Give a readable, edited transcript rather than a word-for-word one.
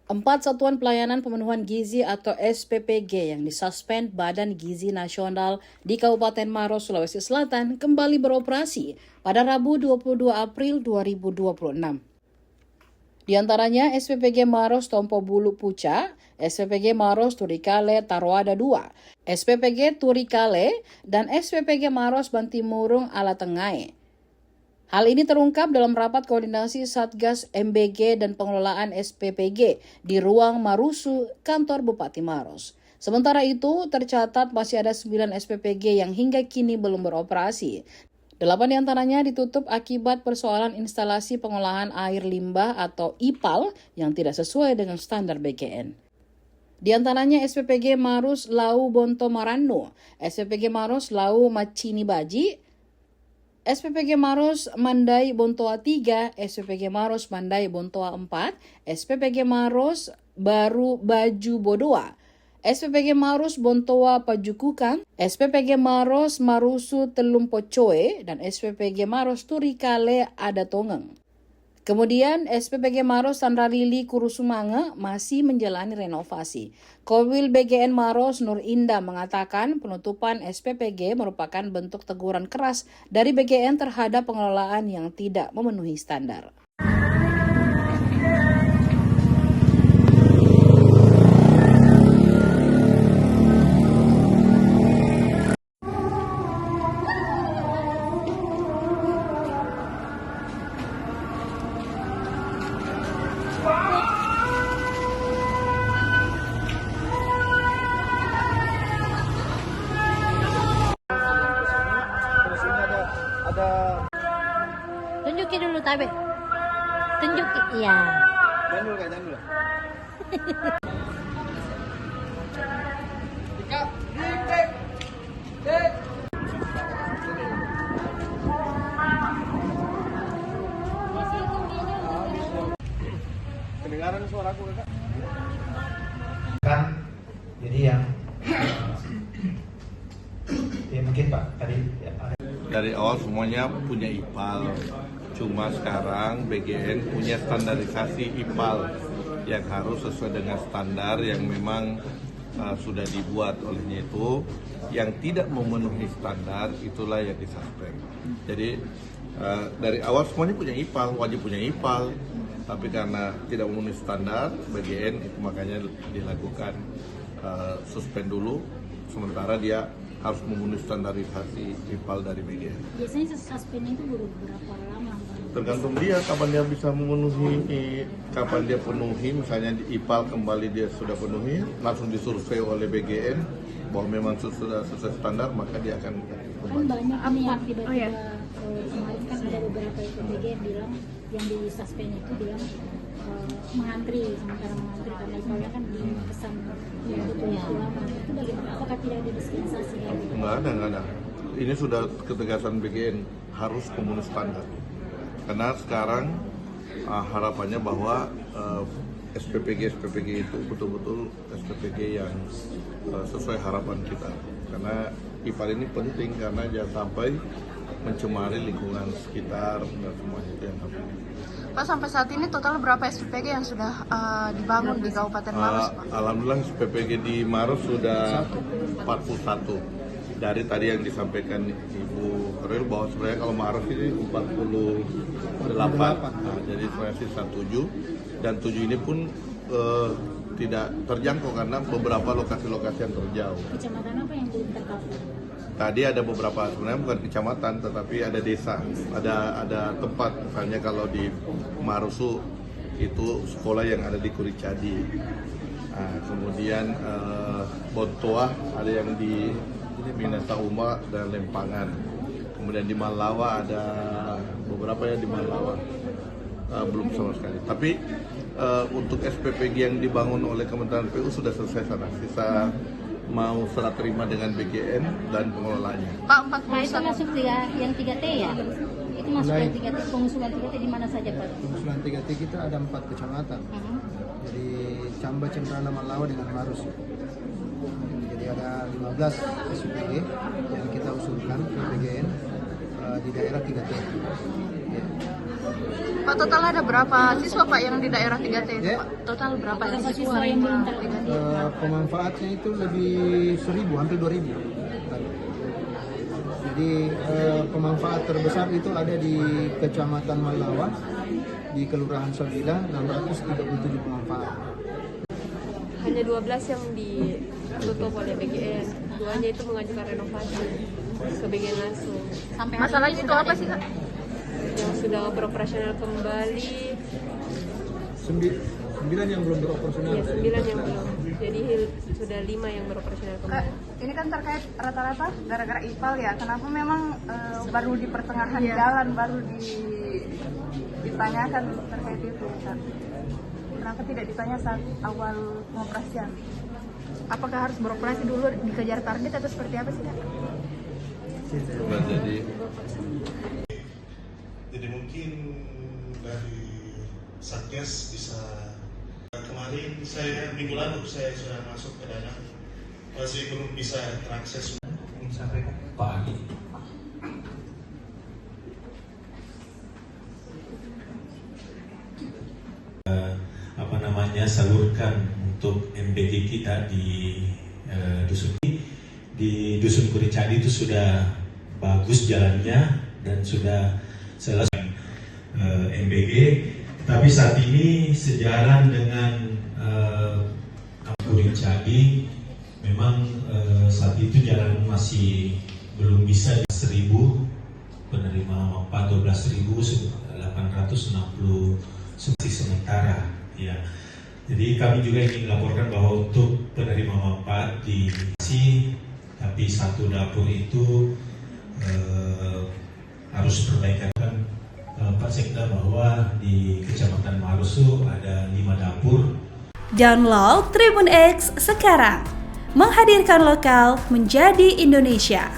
4 satuan pelayanan pemenuhan gizi atau SPPG yang disuspend Badan Gizi Nasional di Kabupaten Maros, Sulawesi Selatan kembali beroperasi pada Rabu 22 April 2026. Di antaranya SPPG Maros Tompo Bulu Puca, SPPG Maros Turikale Taruada II, SPPG Turikale, dan SPPG Maros Bantimurung Ala Tengai. Hal ini terungkap dalam rapat koordinasi Satgas MBG dan pengelolaan SPPG di ruang Marusu, kantor Bupati Maros. Sementara itu, tercatat masih ada 9 SPPG yang hingga kini belum beroperasi. 8 diantaranya ditutup akibat persoalan instalasi pengolahan air limbah atau IPAL yang tidak sesuai dengan standar BGN. Di antaranya SPPG Maros Lau Bonto Marano, SPPG Maros Lau Macini Baji, SPPG Maros Mandai Bontoa 3, SPPG Maros Mandai Bontoa 4, SPPG Maros Baru Baju Bodoa, SPPG Maros Bontoa Pajukukan, SPPG Maros Marusu Telum Pocoe, dan SPPG Maros Turikale Adatongeng. Kemudian SPPG Maros Sanrarili Kurusumange masih menjalani renovasi. Kowil BGN Maros Nur Indah mengatakan penutupan SPPG merupakan bentuk teguran keras dari BGN terhadap pengelolaan yang tidak memenuhi standar. Tunjukin dulu Tabe. Tunjukin, iya. Jangan dulu kak, jangan dulu. Kedengaran suaraku kakak? Kan, jadi yang ya mungkin Pak tadi ya, dari awal semuanya punya IPAL, cuma sekarang BGN punya standarisasi IPAL yang harus sesuai dengan standar yang memang sudah dibuat. Olehnya itu yang tidak memenuhi standar itulah yang disuspend. Jadi dari awal semuanya punya IPAL, wajib punya IPAL, tapi karena tidak memenuhi standar BGN itu makanya dilakukan suspend dulu, sementara dia harus memenuhi standarisasi IPAL dari BGN. Biasanya suspend itu berapa lama? Tergantung dia kapan dia bisa memenuhi, kapan dia penuhi. Misalnya di IPAL kembali dia sudah penuhi, langsung disurvei oleh BGN bahwa memang sudah sesuai standar, maka dia akan Kan kembali. banyak nih yang tiba-tiba kemarin kan ada beberapa BGN bilang yang di suspend itu bilang mengantri, sementara mengantri karena soalnya kan dipesan butuh waktu lama. Itu bagaimana? Apakah tidak ada dispensasi? Nggak ada. Ini sudah ketegasan BGN harus memenuhi standar. Karena sekarang harapannya bahwa SPPG itu betul-betul SPPG yang sesuai harapan kita. Karena IPAL ini penting karena jangan sampai mencemari lingkungan sekitar dan semuanya itu yang harus. Pak, sampai saat ini total berapa SPPG yang sudah dibangun di Kabupaten Maros, Pak? Alhamdulillah SPPG di Maros sudah 41. Dari tadi yang disampaikan Ibu Keril bahwa sebenarnya kalau Maros ini 48. Nah, jadi sebenarnya sisa 7. Dan 7 ini pun tidak terjangkau karena beberapa lokasi-lokasi yang terjauh. Kecamatan apa yang belum tercover? Tadi ada beberapa, sebenarnya bukan kecamatan tetapi ada desa, ada tempat. Misalnya kalau di Marusu itu sekolah yang ada di Kuricadi. Nah, kemudian Bontoa ada yang di Minatauma dan Lempangan. Kemudian di Malawa ada beberapa yang di Malawa, belum sama sekali. Tapi untuk SPPG yang dibangun oleh Kementerian PU sudah selesai sana. Sisa mau serah terima dengan BGN dan pengelolanya. Pak, Nah, itu 41. masuk yang 3T ya? Itu masuk yang 3T, pengusulan 3T di mana saja Pak? Pengusulan 3T kita ada 4 kecamatan. Jadi Camba, Cemprana, Malawa dengan Marus. Jadi ada 15 SPPG yang kita usulkan ke BGN di daerah 3T. Ya. Pak, total ada berapa siswa Pak yang di daerah 3T itu Ya. Pak? Total berapa Berapa siswa siswa yang belum 3T? Pemanfaatnya itu lebih 1.000, hampir 2.000. Jadi pemanfaat terbesar itu ada di Kecamatan Malawa, di Kelurahan Sabila, 637 pemanfaat. Hanya 12 yang ditutup oleh BGN, 2-nya itu mengajukan renovasi ke BGN langsung. Sampai Masalahnya itu apa sih Kak? Yang sudah beroperasional kembali, 9 yang belum beroperasional. ya 9 yang belum. Jadi sudah 5 yang beroperasional Kak, kembali. ini kan terkait rata-rata gara-gara IPAL ya. Kenapa memang baru di pertengahan jalan baru ditanyakan terkait itu, Kak? Kenapa tidak ditanya saat awal pengoperasian? Apakah harus beroperasi dulu dikejar target atau seperti apa sih Kak? Nah, jadi mungkin dari Satgas bisa. Kemarin minggu lalu saya sudah masuk ke dalam, masih belum bisa terakses. Sampai pagi. Salurkan untuk MBG kita di dusun ini. Di dusun Kuricadi itu sudah bagus jalannya dan sudah selesai MBG. Tapi saat ini sejalan dengan Kuricadi, memang saat itu jalan masih belum bisa 1.000 penerima manfaat 12.860 sementara ya. Jadi kami juga ingin laporkan bahwa untuk penerima manfaat di tapi satu dapur itu harus perbaikan. Pak Sekda bahwa di Kecamatan Marusu ada 5 dapur. Download Tribun X sekarang, menghadirkan lokal menjadi Indonesia.